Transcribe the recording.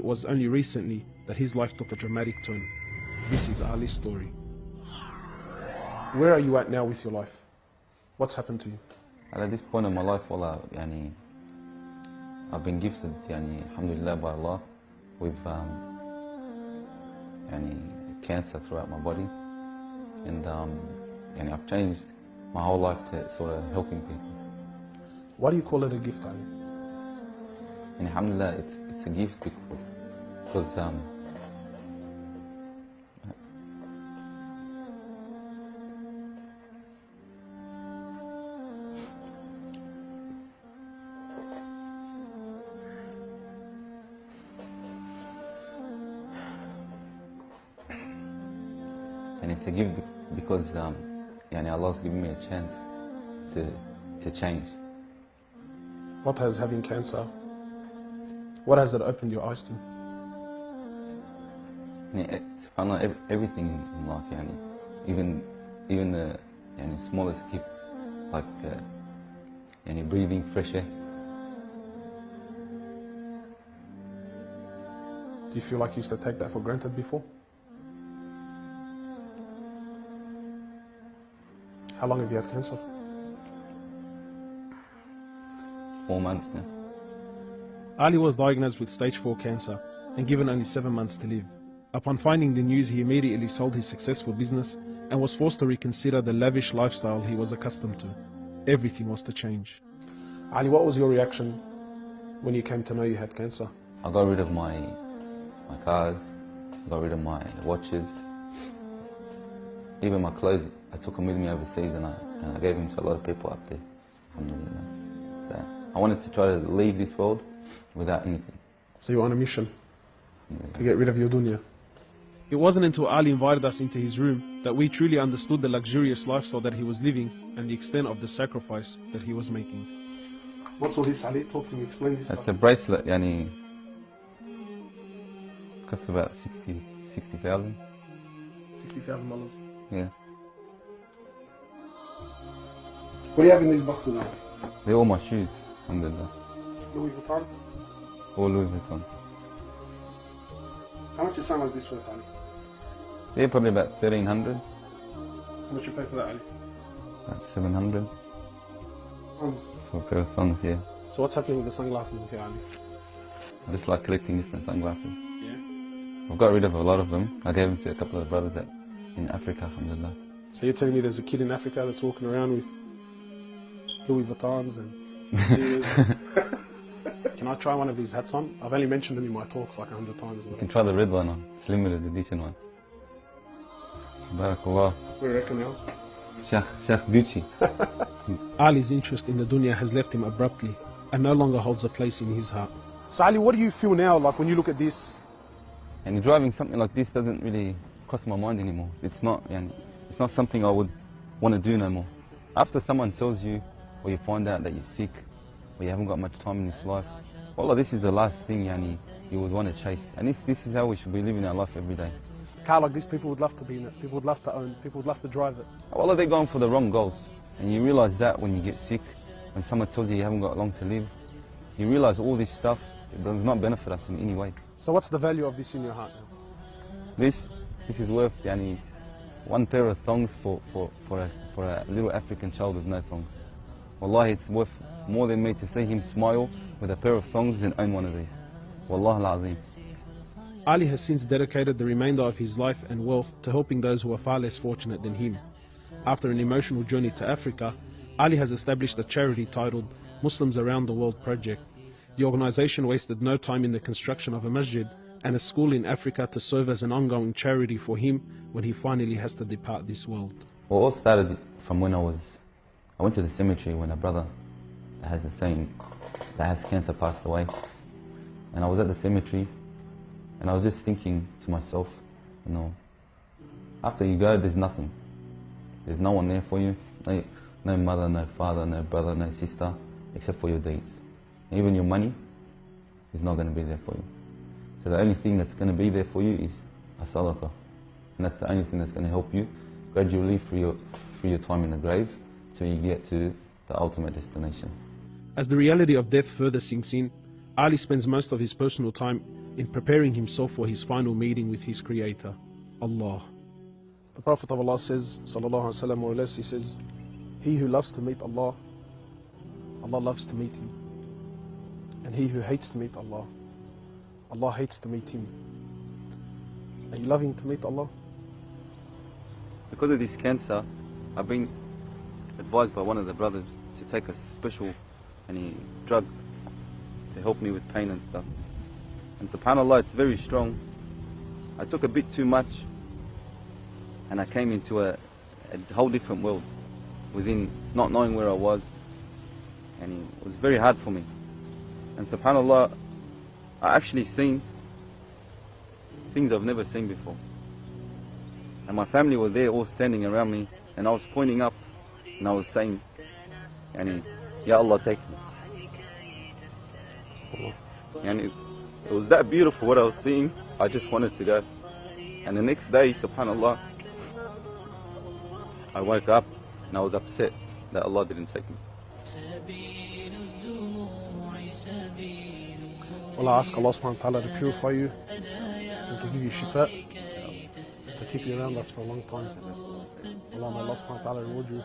It was only recently that his life took a dramatic turn. This is Ali's story. Where are you at now with your life? What's happened to you? At this point in my life, I've been gifted, alhamdulillah, by Allah, with cancer throughout my body, and I've changed my whole life to sort of helping people. Why do you call it a gift, Ali? And alhamdulillah, it's a gift because it's a gift because Allah's given me a chance to change. What has having cancer, what has it opened your eyes to? SubhanAllah, everything in life, even the smallest gift, like breathing fresh air. Do you feel like you used to take that for granted before? How long have you had cancer? 4 months now. Ali was diagnosed with stage 4 cancer and given only 7 months to live. Upon finding the news, he immediately sold his successful business and was forced to reconsider the lavish lifestyle he was accustomed to. Everything was to change. Ali, what was your reaction when you came to know you had cancer? I got rid of my cars, I got rid of my watches, even my clothes. I took them with me overseas and I gave them to a lot of people up there. Alhamdulillah. So I wanted to try to leave this world without anything. So you're on a mission to get rid of your dunya. It wasn't until Ali invited us into his room that we truly understood the luxurious lifestyle that he was living and the extent of the sacrifice that he was making. What's all this, Ali? Talk to me, explain this. It's a bracelet, costs about $60,000. $60,000? Yeah. What do you have in these boxes now? They're all my shoes, alhamdulillah. Louis Vuitton? All Louis Vuitton. How much is something like this worth, Ali? They're probably about $1,300. How much you pay for that, Ali? About $700. Pounds? For a pair of thongs, yeah. So what's happening with the sunglasses here, Ali? I just like collecting different sunglasses. Yeah? I've got rid of a lot of them. I gave them to a couple of brothers in Africa, alhamdulillah. So you're telling me there's a kid in Africa that's walking around with Louis Vuittons and Can I try one of these hats on? I've only mentioned them in my talks like 100 times. You can try the red one on. It's limited edition one. Barakallah. What do you reckon else? Sheikh Gucci. Ali's interest in the dunya has left him abruptly and no longer holds a place in his heart. So Ali, what do you feel now like when you look at this? And driving something like this doesn't really cross my mind anymore. It's not something I would want to do no more. After someone tells you, or you find out that you're sick, or you haven't got much time in this life, wallah, this is the last thing you would want to chase. And this is how we should be living our life every day. Car like this, people would love to be in it, people would love to own, people would love to drive it. Wallah, they're going for the wrong goals. And you realise that when you get sick, when someone tells you you haven't got long to live, you realise all this stuff, it does not benefit us in any way. So what's the value of this in your heart now? This is worth one pair of thongs for a little African child with no thongs. Wallahi, it's worth more than me to see him smile with a pair of thongs than own one of these. Wallahi al-Azim. Ali has since dedicated the remainder of his life and wealth to helping those who are far less fortunate than him. After an emotional journey to Africa, Ali has established a charity titled Muslims Around the World Project. The organization wasted no time in the construction of a masjid and a school in Africa to serve as an ongoing charity for him when he finally has to depart this world. Well, it all started from when I went to the cemetery when a brother that has cancer passed away. And I was at the cemetery and I was just thinking to myself, after you go, there's nothing. There's no one there for you. No mother, no father, no brother, no sister, except for your deeds. Even your money is not going to be there for you. So the only thing that's going to be there for you is a sadaqah. And that's the only thing that's going to help you gradually through your time in the grave till you get to the ultimate destination. As the reality of death further sinks in, Ali spends most of his personal time in preparing himself for his final meeting with his Creator, Allah. The Prophet of Allah says, sallallahu alaihi wasallam, more or less, he says, he who loves to meet Allah, Allah loves to meet him. And he who hates to meet Allah, Allah hates to meet him. Are you loving to meet Allah? Because of this cancer, I've been advised by one of the brothers to take a special drug to help me with pain and stuff. And subhanAllah, it's very strong. I took a bit too much and I came into a whole different world within not knowing where I was, and it was very hard for me. And subhanAllah, I actually seen things I've never seen before. And my family were there all standing around me, and I was pointing up and I was saying, Ya Allah, take me. And it was that beautiful what I was seeing. I just wanted to go. And the next day, subhanAllah, I woke up and I was upset that Allah didn't take me. Well, I ask Allah subhanahu wa ta'ala to purify you and to give you shifa, to keep you around us for a long time. Allah subhanahu wa ta'ala reward you.